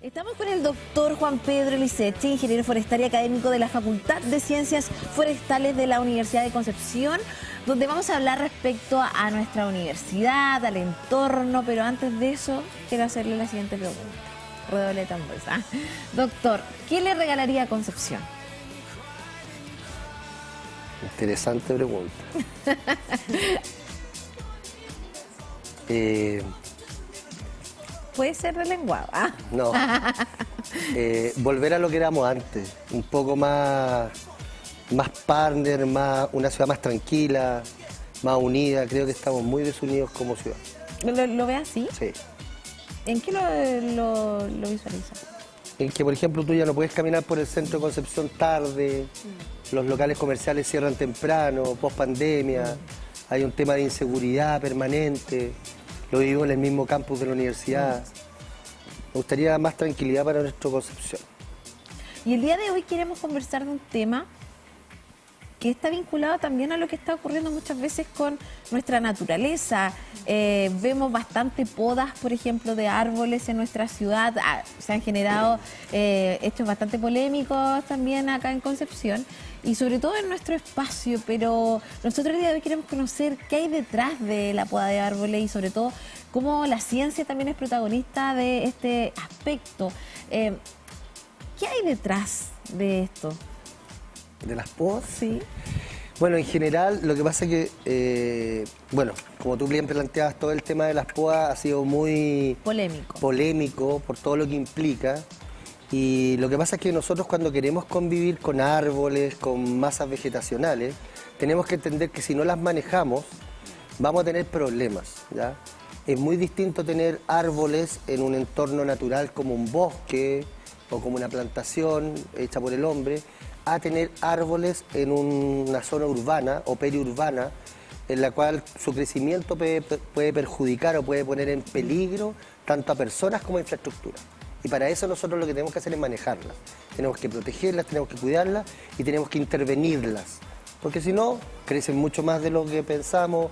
Estamos con el doctor Juan Pedro Licetti, ingeniero forestal y académico de la Facultad de Ciencias Forestales de la Universidad de Concepción, donde vamos a hablar respecto a nuestra universidad, al entorno, pero antes de eso quiero hacerle la siguiente pregunta. Redoble de tambores. Doctor, ¿qué le regalaría a Concepción? Interesante pregunta. Puede ser relenguado. No. Volver a lo que éramos antes. Un poco más partner, una ciudad más tranquila, más unida. Creo que estamos muy desunidos como ciudad. ¿Lo ve así? Sí. ¿En qué lo visualiza? En que, por ejemplo, tú ya no puedes caminar por el centro de Concepción tarde, los locales comerciales cierran temprano, post pandemia, hay un tema de inseguridad permanente, lo vivo en el mismo campus de la universidad. Me gustaría más tranquilidad para nuestra Concepción. Y el día de hoy queremos conversar de un tema que está vinculado también a lo que está ocurriendo muchas veces con nuestra naturaleza. Vemos bastante podas, por ejemplo, de árboles en nuestra ciudad. Se han generado hechos bastante polémicos también acá en Concepción y sobre todo en nuestro espacio, pero nosotros el día de hoy queremos conocer qué hay detrás de la poda de árboles y sobre todo cómo la ciencia también es protagonista de este aspecto. ¿Qué hay detrás de esto? ¿De las podas? Sí. Bueno, en general, lo que pasa es que, bueno, como tú bien planteabas, todo el tema de las podas ha sido muy polémico por todo lo que implica. Y lo que pasa es que nosotros cuando queremos convivir con árboles, con masas vegetacionales, tenemos que entender que si no las manejamos, vamos a tener problemas, ¿ya? Es muy distinto tener árboles en un entorno natural como un bosque o como una plantación hecha por el hombre, a tener árboles en una zona urbana o periurbana en la cual su crecimiento puede perjudicar o puede poner en peligro tanto a personas como a infraestructura. Y para eso nosotros lo que tenemos que hacer es manejarlas. Tenemos que protegerlas, tenemos que cuidarlas y tenemos que intervenirlas. Porque si no, crecen mucho más de lo que pensamos,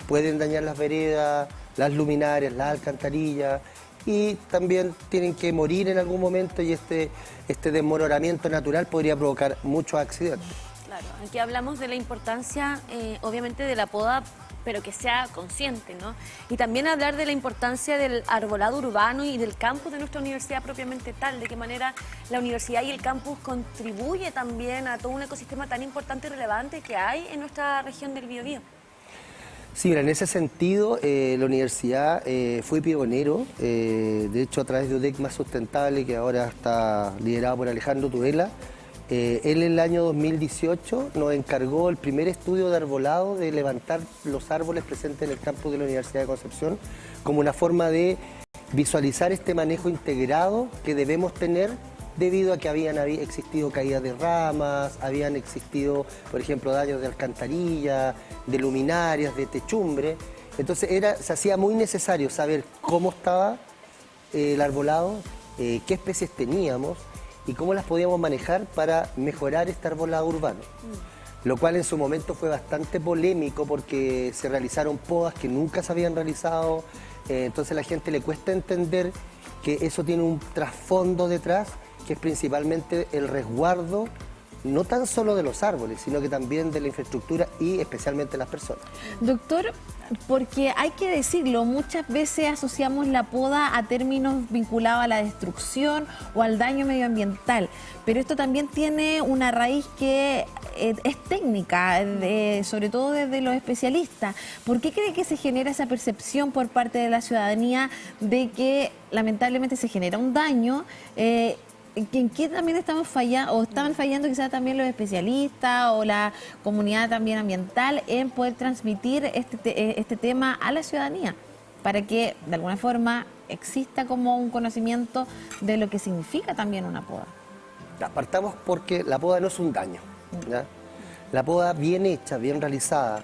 pueden dañar las veredas, las luminarias, las alcantarillas, y también tienen que morir en algún momento y este desmoronamiento natural podría provocar muchos accidentes. Claro, aquí hablamos de la importancia, obviamente, de la poda, pero que sea consciente, ¿no? Y también hablar de la importancia del arbolado urbano y del campus de nuestra universidad propiamente tal, de qué manera la universidad y el campus contribuye también a todo un ecosistema tan importante y relevante que hay en nuestra región del Biobío. Sí, mira, en ese sentido, la universidad fue pionero, de hecho a través de UDEC Más Sustentable, que ahora está liderado por Alejandro Tudela. Él en el año 2018 nos encargó el primer estudio de arbolado, de levantar los árboles presentes en el campus de la Universidad de Concepción, como una forma de visualizar este manejo integrado que debemos tener, debido a que habían existido caídas de ramas, habían existido, por ejemplo, daños de alcantarilla, de luminarias, de techumbre. Entonces se hacía muy necesario saber cómo estaba el arbolado, qué especies teníamos y cómo las podíamos manejar para mejorar este arbolado urbano. Lo cual en su momento fue bastante polémico porque se realizaron podas que nunca se habían realizado, entonces a la gente le cuesta entender que eso tiene un trasfondo detrás, que es principalmente el resguardo, no tan solo de los árboles, sino que también de la infraestructura y especialmente de las personas. Doctor, porque hay que decirlo, muchas veces asociamos la poda a términos vinculados a la destrucción o al daño medioambiental, pero esto también tiene una raíz que es técnica, sobre todo desde los especialistas. ¿Por qué cree que se genera esa percepción por parte de la ciudadanía de que lamentablemente se genera un daño? ¿En qué también estamos fallando, o estaban fallando quizás también los especialistas o la comunidad también ambiental en poder transmitir este tema a la ciudadanía para que de alguna forma exista como un conocimiento de lo que significa también una poda? Partamos porque la poda no es un daño, ¿ya? La poda bien hecha, bien realizada,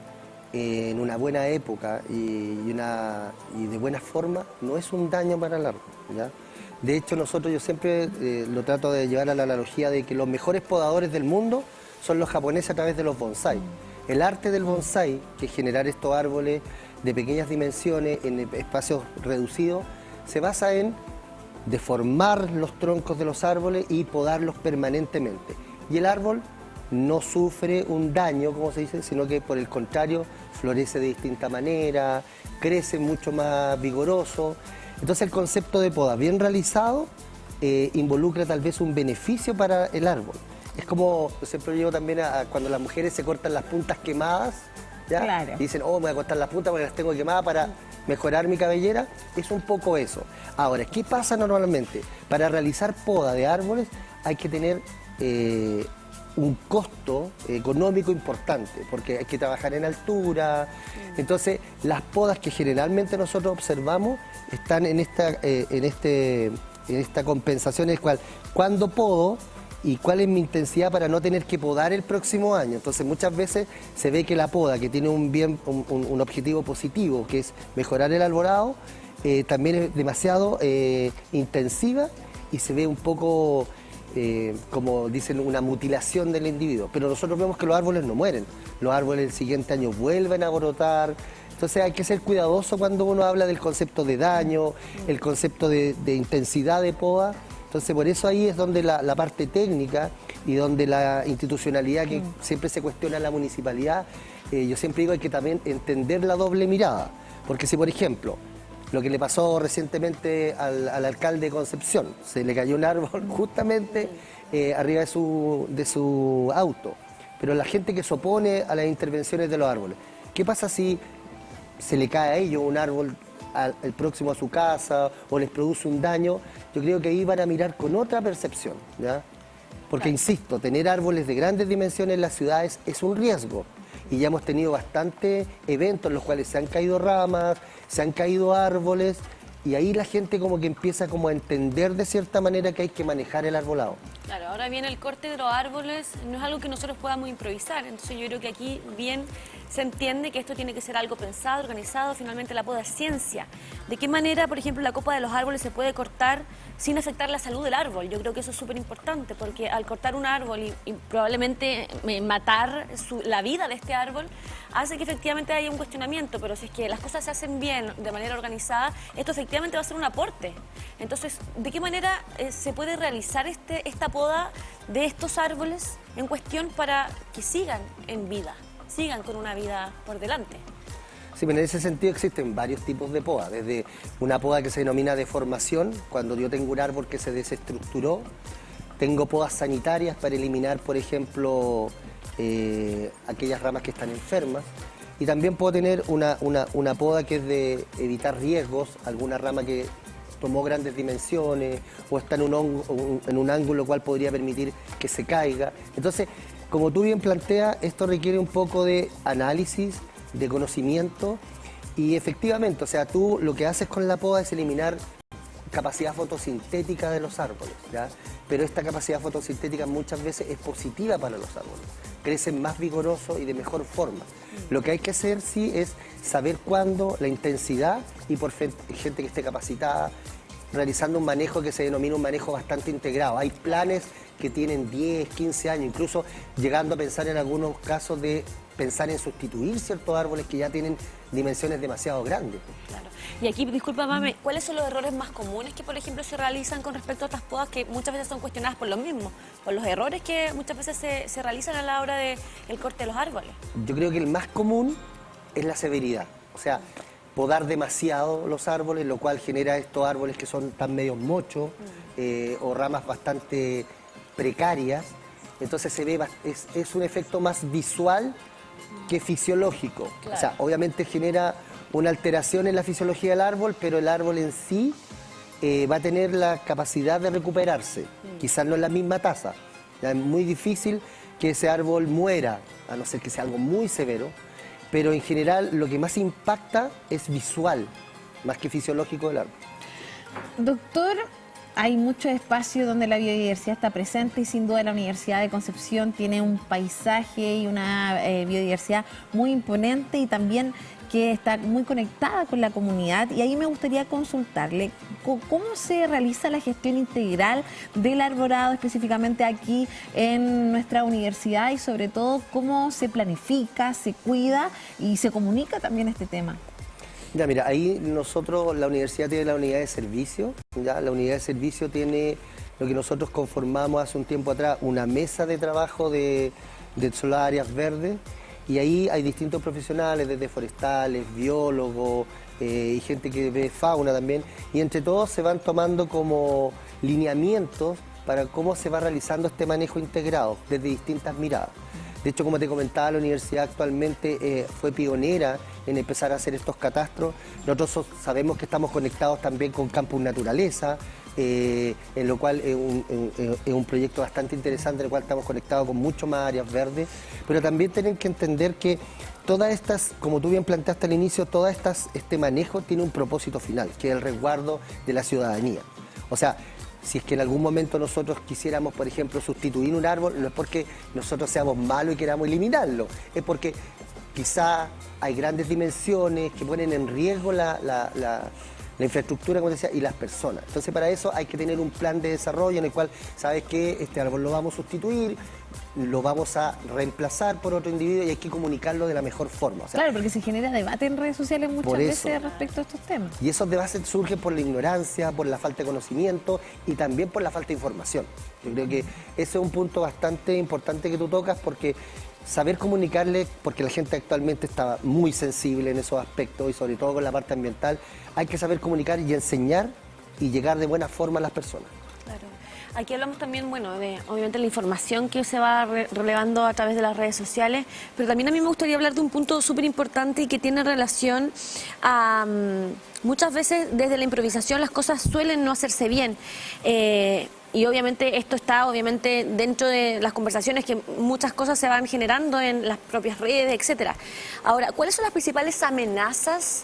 en una buena época y de buena forma, no es un daño para el árbol, ¿ya? De hecho, yo siempre lo trato de llevar a la analogía de que los mejores podadores del mundo son los japoneses a través de los bonsái. El arte del bonsái, que es generar estos árboles de pequeñas dimensiones en espacios reducidos, se basa en deformar los troncos de los árboles y podarlos permanentemente. Y el árbol no sufre un daño, como se dice, sino que por el contrario florece de distinta manera, crece mucho más vigoroso. Entonces el concepto de poda bien realizado involucra tal vez un beneficio para el árbol. Es como, yo siempre digo también cuando las mujeres se cortan las puntas quemadas, ¿ya? Claro. Y dicen, oh, me voy a cortar las puntas porque las tengo quemadas para mejorar mi cabellera. Es un poco eso. Ahora, ¿qué pasa normalmente? Para realizar poda de árboles hay que tener un costo económico importante, porque hay que trabajar en altura. Entonces, las podas que generalmente nosotros observamos están en esta compensación, en el cual, ¿cuándo podo y cuál es mi intensidad para no tener que podar el próximo año? Entonces, muchas veces se ve que la poda, que tiene un objetivo positivo, que es mejorar el arbolado, también es demasiado intensiva y se ve un poco como dicen, una mutilación del individuo. Pero nosotros vemos que los árboles no mueren. Los árboles el siguiente año vuelven a brotar. Entonces hay que ser cuidadoso cuando uno habla del concepto de daño, el concepto de intensidad de poda. Entonces por eso ahí es donde la parte técnica y donde la institucionalidad, que siempre se cuestiona la municipalidad, yo siempre digo hay que también entender la doble mirada. Porque si, por ejemplo, lo que le pasó recientemente al alcalde de Concepción, se le cayó un árbol justamente arriba de su auto. Pero la gente que se opone a las intervenciones de los árboles, ¿qué pasa si se le cae a ellos un árbol el próximo a su casa o les produce un daño? Yo creo que ahí van a mirar con otra percepción, ¿ya? Porque, insisto, tener árboles de grandes dimensiones en las ciudades es un riesgo. Y ya hemos tenido bastantes eventos en los cuales se han caído ramas, se han caído árboles, y ahí la gente como que empieza como a entender de cierta manera que hay que manejar el arbolado. Claro, ahora bien, el corte de los árboles no es algo que nosotros podamos improvisar, entonces yo creo que aquí bien se entiende que esto tiene que ser algo pensado, organizado. Finalmente la poda es ciencia. ¿De qué manera, por ejemplo, la copa de los árboles se puede cortar sin afectar la salud del árbol? Yo creo que eso es súper importante, porque al cortar un árbol y probablemente matar la vida de este árbol, hace que efectivamente haya un cuestionamiento, pero si es que las cosas se hacen bien, de manera organizada, esto efectivamente va a ser un aporte. Entonces, ¿de qué manera se puede realizar esta poda de estos árboles en cuestión para que sigan en vida, sigan con una vida por delante? Sí, pero en ese sentido existen varios tipos de poda, desde una poda que se denomina deformación, cuando yo tengo un árbol que se desestructuró. Tengo podas sanitarias para eliminar, por ejemplo, aquellas ramas que están enfermas. Y también puedo tener una poda que es de evitar riesgos, alguna rama que tomó grandes dimensiones o está en un ángulo cual podría permitir que se caiga. Entonces, como tú bien planteas, esto requiere un poco de análisis, de conocimiento, y efectivamente, o sea, tú lo que haces con la poda es eliminar capacidad fotosintética de los árboles, ¿ya? Pero esta capacidad fotosintética muchas veces es positiva para los árboles, crecen más vigorosos y de mejor forma. Lo que hay que hacer, sí, es saber cuándo, la intensidad, y por gente que esté capacitada, realizando un manejo que se denomina un manejo bastante integrado. Hay planes que tienen 10, 15 años, incluso llegando a pensar en algunos casos de pensar en sustituir ciertos árboles que ya tienen dimensiones demasiado grandes. Claro. Y aquí, disculpa, Mame, ¿cuáles son los errores más comunes que, por ejemplo, se realizan con respecto a estas podas que muchas veces son cuestionadas por lo mismo, por los errores que muchas veces se realizan a la hora del corte de los árboles? Yo creo que el más común es la severidad, o sea, podar demasiado los árboles, lo cual genera estos árboles que son tan medios mochos o ramas bastante precarias. Entonces se ve, es un efecto más visual que fisiológico. Claro. O sea, obviamente genera una alteración en la fisiología del árbol, pero el árbol en sí va a tener la capacidad de recuperarse. Quizás no en la misma tasa. Ya es muy difícil que ese árbol muera, a no ser que sea algo muy severo, pero en general lo que más impacta es visual, más que fisiológico del árbol. Doctor, hay muchos espacios donde la biodiversidad está presente y sin duda la Universidad de Concepción tiene un paisaje y una biodiversidad muy imponente y también que está muy conectada con la comunidad, y ahí me gustaría consultarle cómo se realiza la gestión integral del arborado específicamente aquí en nuestra universidad y sobre todo cómo se planifica, se cuida y se comunica también este tema. Ya, mira, ahí nosotros, la universidad tiene la unidad de servicio, ya, la unidad de servicio tiene lo que nosotros conformamos hace un tiempo atrás, una mesa de trabajo de solo áreas verdes, y ahí hay distintos profesionales, desde forestales, biólogos, y gente que ve fauna también, y entre todos se van tomando como lineamientos para cómo se va realizando este manejo integrado, desde distintas miradas. De hecho, como te comentaba, la universidad actualmente fue pionera en empezar a hacer estos catastros. Nosotros sabemos que estamos conectados también con Campus Naturaleza, en lo cual es un proyecto bastante interesante, en el cual estamos conectados con mucho más áreas verdes, pero también tienen que entender que todas estas, como tú bien planteaste al inicio, este manejo tiene un propósito final, que es el resguardo de la ciudadanía. O sea, si es que en algún momento nosotros quisiéramos, por ejemplo, sustituir un árbol, no es porque nosotros seamos malos y queramos eliminarlo, es porque quizá hay grandes dimensiones que ponen en riesgo la infraestructura, como decía, y las personas. Entonces, para eso hay que tener un plan de desarrollo en el cual, ¿sabes qué? Este árbol lo vamos a sustituir, lo vamos a reemplazar por otro individuo, y hay que comunicarlo de la mejor forma. O sea, claro, porque se genera debate en redes sociales muchas veces respecto a estos temas. Y esos debates surgen por la ignorancia, por la falta de conocimiento y también por la falta de información. Yo creo que ese es un punto bastante importante que tú tocas, porque saber comunicarle, porque la gente actualmente está muy sensible en esos aspectos y sobre todo con la parte ambiental, hay que saber comunicar y enseñar y llegar de buena forma a las personas. Claro. Aquí hablamos también, bueno, de obviamente la información que se va relevando a través de las redes sociales, pero también a mí me gustaría hablar de un punto súper importante y que tiene relación a... muchas veces desde la improvisación las cosas suelen no hacerse bien. Y obviamente esto está dentro de las conversaciones, que muchas cosas se van generando en las propias redes, etcétera. Ahora, ¿cuáles son las principales amenazas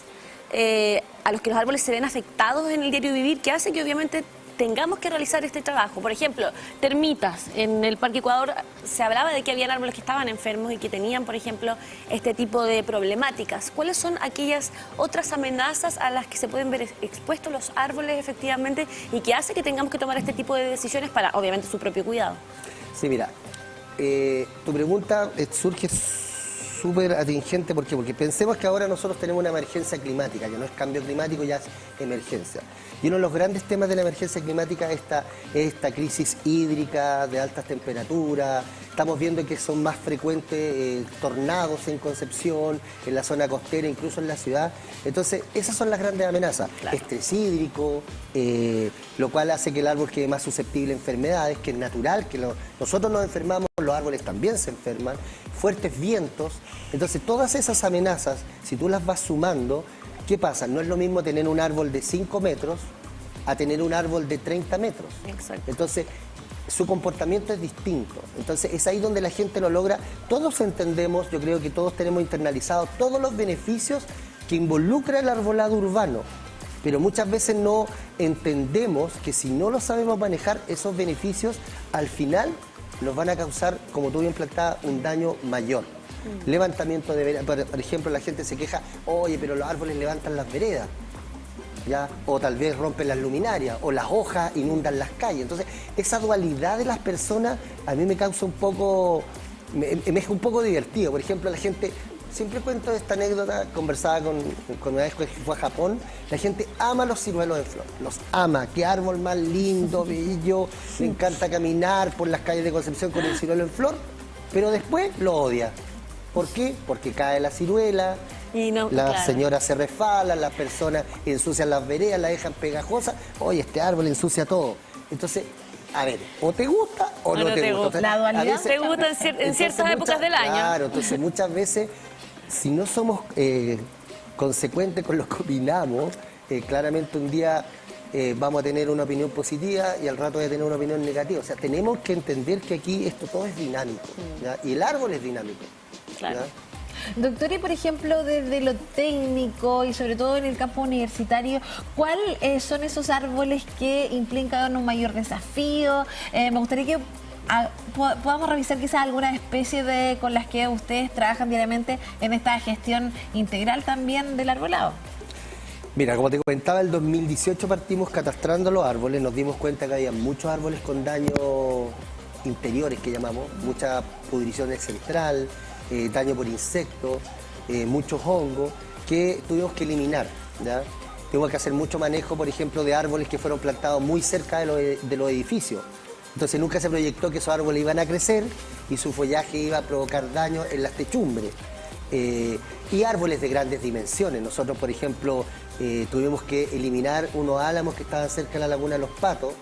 a los que los árboles se ven afectados en el diario vivir, que hace que obviamente tengamos que realizar este trabajo? Por ejemplo, termitas. En el Parque Ecuador se hablaba de que había árboles que estaban enfermos y que tenían, por ejemplo, este tipo de problemáticas. ¿Cuáles son aquellas otras amenazas a las que se pueden ver expuestos los árboles efectivamente y que hace que tengamos que tomar este tipo de decisiones para, obviamente, su propio cuidado? Sí, mira, tu pregunta surge súper atingente. ¿Por qué? Porque pensemos que ahora nosotros tenemos una emergencia climática, que no es cambio climático, ya es emergencia. Y uno de los grandes temas de la emergencia climática es esta crisis hídrica de altas temperaturas. Estamos viendo que son más frecuentes tornados en Concepción, en la zona costera, incluso en la ciudad. Entonces, esas son las grandes amenazas. Claro. Estrés hídrico, lo cual hace que el árbol quede más susceptible a enfermedades, que es natural, que nosotros nos enfermamos, los árboles también se enferman. Fuertes vientos. Entonces, todas esas amenazas, si tú las vas sumando, ¿qué pasa? No es lo mismo tener un árbol de 5 metros a tener un árbol de 30 metros. Exacto. Entonces, su comportamiento es distinto. Entonces, es ahí donde la gente lo logra. Todos entendemos, yo creo que todos tenemos internalizados todos los beneficios que involucra el arbolado urbano. Pero muchas veces no entendemos que si no lo sabemos manejar, esos beneficios al final nos van a causar, como tú bien planteabas, un daño mayor. Levantamiento de veredas. Por ejemplo, la gente se queja, oye, pero los árboles levantan las veredas, ¿ya? O tal vez rompen las luminarias, o las hojas inundan las calles. Entonces, esa dualidad de las personas a mí me causa un poco, me es un poco divertido. Por ejemplo, la gente, siempre cuento esta anécdota, conversaba con una vez que fue a Japón, la gente ama los ciruelos en flor, los ama, qué árbol más lindo, bello, me encanta caminar por las calles de Concepción con el ciruelo en flor, pero después lo odia. ¿Por qué? Porque cae la ciruela, y no, las claro. señoras se resbalan, las personas ensucian las veredas, la dejan pegajosa. Oye, este árbol ensucia todo. Entonces, a ver, o te gusta o no te gusta. La dualidad te gusta en ciertas épocas del año. Claro, entonces muchas veces, si no somos consecuentes con lo que opinamos, claramente un día vamos a tener una opinión positiva y al rato voy a tener una opinión negativa. O sea, tenemos que entender que aquí esto todo es dinámico, ¿ya? Y el árbol es dinámico. Claro. ¿Ya? Doctor, y por ejemplo, desde lo técnico y sobre todo en el campo universitario, ¿cuáles son esos árboles que implican un mayor desafío? Me gustaría que podamos revisar quizás alguna especie con las que ustedes trabajan diariamente en esta gestión integral también del arbolado. Mira, como te comentaba, el 2018 partimos catastrando los árboles, nos dimos cuenta que había muchos árboles con daños interiores, que llamamos, mucha pudrición central, daño por insectos, muchos hongos. que tuvimos que eliminar, ¿ya? Tuvimos que hacer mucho manejo, por ejemplo, de árboles que fueron plantados muy cerca de los edificios. Entonces nunca se proyectó que esos árboles iban a crecer y su follaje iba a provocar daño en las techumbres. Y árboles de grandes dimensiones. Nosotros, por ejemplo, tuvimos que eliminar unos álamos que estaban cerca de la Laguna de los Patos,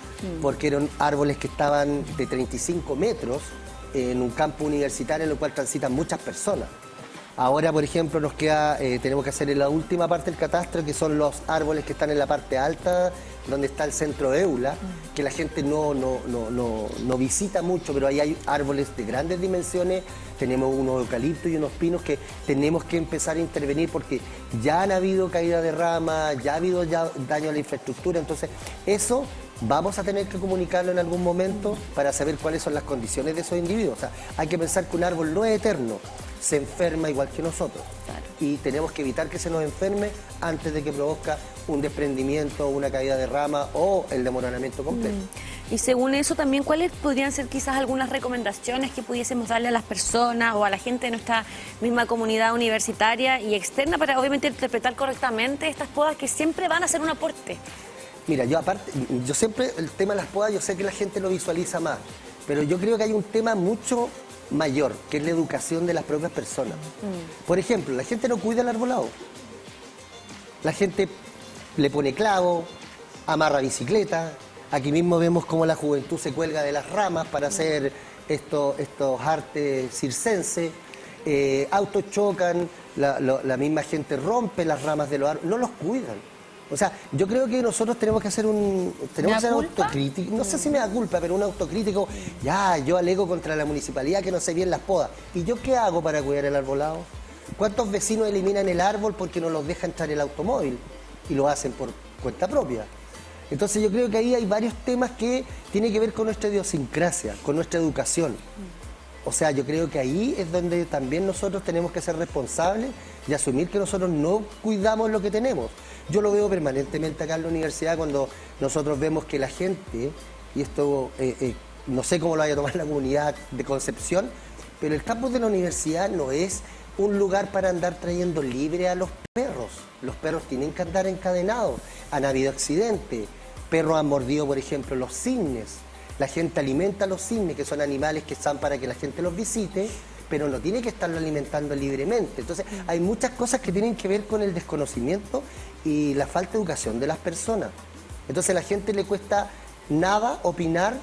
porque eran árboles que estaban de 35 metros en un campo universitario en el cual transitan muchas personas. Ahora, por ejemplo, nos queda, tenemos que hacer en la última parte del catastro, que son los árboles que están en la parte alta, donde está el centro Eula, que la gente no visita mucho, pero ahí hay árboles de grandes dimensiones, tenemos unos eucaliptos y unos pinos que tenemos que empezar a intervenir porque ya han habido caída de ramas, ya ha habido daño a la infraestructura, entonces eso vamos a tener que comunicarlo en algún momento para saber cuáles son las condiciones de esos individuos. O sea, hay que pensar que un árbol no es eterno, se enferma igual que nosotros. Claro. Y tenemos que evitar que se nos enferme antes de que produzca un desprendimiento, una caída de rama o el desmoronamiento completo. Y según eso también, ¿cuáles podrían ser quizás algunas recomendaciones que pudiésemos darle a las personas o a la gente de nuestra misma comunidad universitaria y externa para obviamente interpretar correctamente estas podas que siempre van a ser un aporte? Mira, yo siempre, el tema de las podas, yo sé que la gente lo visualiza más, pero yo creo que hay un tema mucho mayor, que es la educación de las propias personas. Por ejemplo, la gente no cuida el arbolado. La gente le pone clavo, amarra bicicleta. Aquí mismo vemos cómo la juventud se cuelga de las ramas para hacer estos artes circenses. Autos chocan, la misma gente rompe las ramas de los árboles, no los cuidan. O sea, yo creo que nosotros tenemos que hacer autocrítico, no sé si me da culpa, pero un autocrítico. Ya, yo alego contra la municipalidad que no sé bien las podas. ¿Y yo qué hago para cuidar el arbolado? ¿Cuántos vecinos eliminan el árbol porque no los deja entrar el automóvil? Y lo hacen por cuenta propia. Entonces yo creo que ahí hay varios temas que tienen que ver con nuestra idiosincrasia, con nuestra educación. O sea, yo creo que ahí es donde también nosotros tenemos que ser responsables y asumir que nosotros no cuidamos lo que tenemos. Yo lo veo permanentemente acá en la universidad cuando nosotros vemos que la gente, y esto no sé cómo lo vaya a tomar la comunidad de Concepción, pero el campus de la universidad no es un lugar para andar trayendo libre a los perros. Los perros tienen que andar encadenados. Han habido accidentes. Perros han mordido, por ejemplo, los cisnes. La gente alimenta a los cisnes, que son animales que están para que la gente los visite, pero no tiene que estarlo alimentando libremente. Entonces, hay muchas cosas que tienen que ver con el desconocimiento y la falta de educación de las personas. Entonces, a la gente le cuesta nada opinar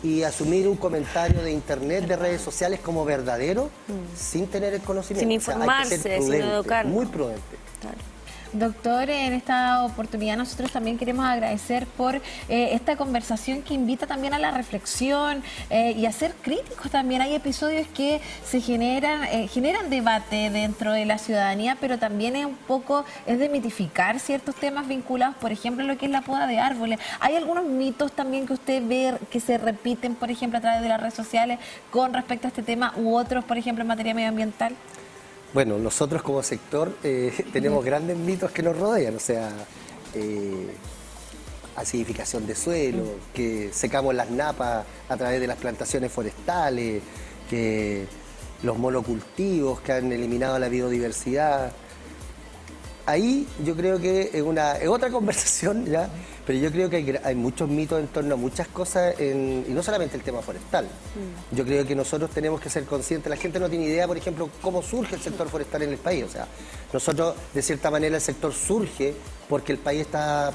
y asumir un comentario de internet, de redes sociales como verdadero, sin tener el conocimiento. Sin informarse, hay que ser prudente, sin educar. muy prudente. Claro. Doctor, en esta oportunidad nosotros también queremos agradecer por esta conversación que invita también a la reflexión y a ser críticos también. Hay episodios que se generan debate dentro de la ciudadanía, pero también es de mitificar ciertos temas vinculados, por ejemplo, lo que es la poda de árboles. Hay algunos mitos también que usted ve que se repiten, por ejemplo, a través de las redes sociales con respecto a este tema u otros, por ejemplo, en materia medioambiental. Bueno, nosotros como sector tenemos grandes mitos que nos rodean, o sea, acidificación de suelo, que secamos las napas a través de las plantaciones forestales, que los monocultivos que han eliminado la biodiversidad. Ahí yo creo que es otra conversación ya, pero yo creo que hay muchos mitos en torno a muchas cosas, y no solamente el tema forestal. Yo creo que nosotros tenemos que ser conscientes, la gente no tiene idea, por ejemplo, cómo surge el sector forestal en el país. O sea, nosotros, de cierta manera, el sector surge porque el país está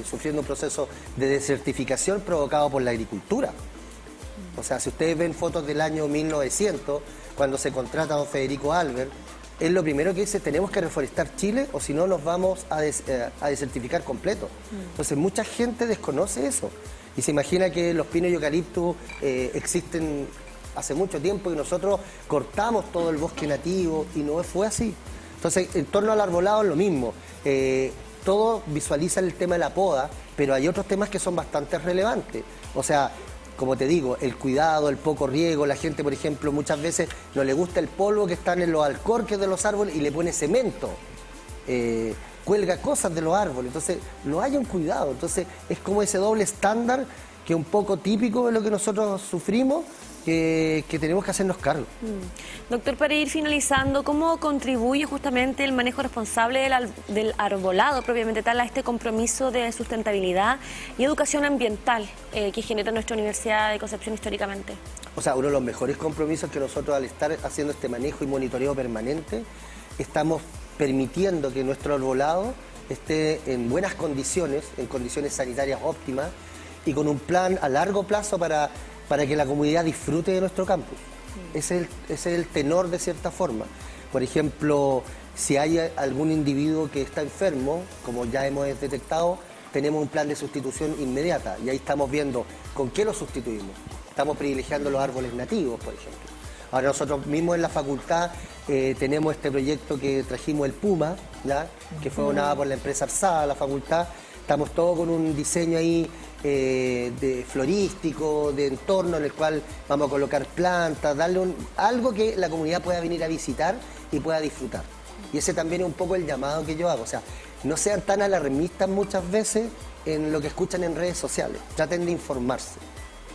sufriendo un proceso de desertificación provocado por la agricultura. O sea, si ustedes ven fotos del año 1900, cuando se contrata a don Federico Albert, es lo primero que dice, tenemos que reforestar Chile o si no nos vamos a desertificar completo. Entonces mucha gente desconoce eso y se imagina que los pinos y eucaliptos existen hace mucho tiempo y nosotros cortamos todo el bosque nativo y no fue así. Entonces en torno al arbolado es lo mismo. Todos visualizan el tema de la poda, pero hay otros temas que son bastante relevantes. O sea, como te digo, el cuidado, el poco riego, la gente, por ejemplo, muchas veces no le gusta el polvo que están en los alcorques de los árboles y le pone cemento, cuelga cosas de los árboles, entonces no hay un cuidado, entonces es como ese doble estándar que es un poco típico de lo que nosotros sufrimos, que tenemos que hacernos cargo. Doctor, para ir finalizando, ¿cómo contribuye justamente el manejo responsable del arbolado propiamente tal a este compromiso de sustentabilidad y educación ambiental que genera nuestra Universidad de Concepción históricamente? O sea, uno de los mejores compromisos que nosotros, al estar haciendo este manejo y monitoreo permanente, estamos permitiendo que nuestro arbolado esté en buenas condiciones, en condiciones sanitarias óptimas y con un plan a largo plazo para que la comunidad disfrute de nuestro campus. Ese es el tenor de cierta forma. Por ejemplo, si hay algún individuo que está enfermo, como ya hemos detectado, tenemos un plan de sustitución inmediata y ahí estamos viendo con qué lo sustituimos. Estamos privilegiando los árboles nativos, por ejemplo. Ahora nosotros mismos en la facultad tenemos este proyecto que trajimos el Puma, ¿ya? Que fue donado por la empresa Arsada, la facultad. Estamos todos con un diseño ahí de florístico, de entorno en el cual vamos a colocar plantas, darle algo que la comunidad pueda venir a visitar y pueda disfrutar. Y ese también es un poco el llamado que yo hago. O sea, no sean tan alarmistas muchas veces en lo que escuchan en redes sociales. Traten de informarse.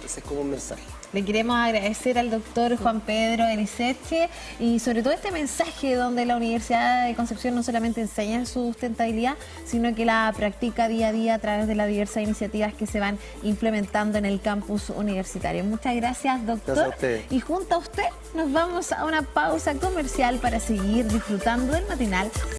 Ese es como un mensaje. Le queremos agradecer al doctor Juan Pedro Eliseche y sobre todo este mensaje donde la Universidad de Concepción no solamente enseña su sustentabilidad, sino que la practica día a día a través de las diversas iniciativas que se van implementando en el campus universitario. Muchas gracias, doctor. Gracias a usted. Y junto a usted nos vamos a una pausa comercial para seguir disfrutando del matinal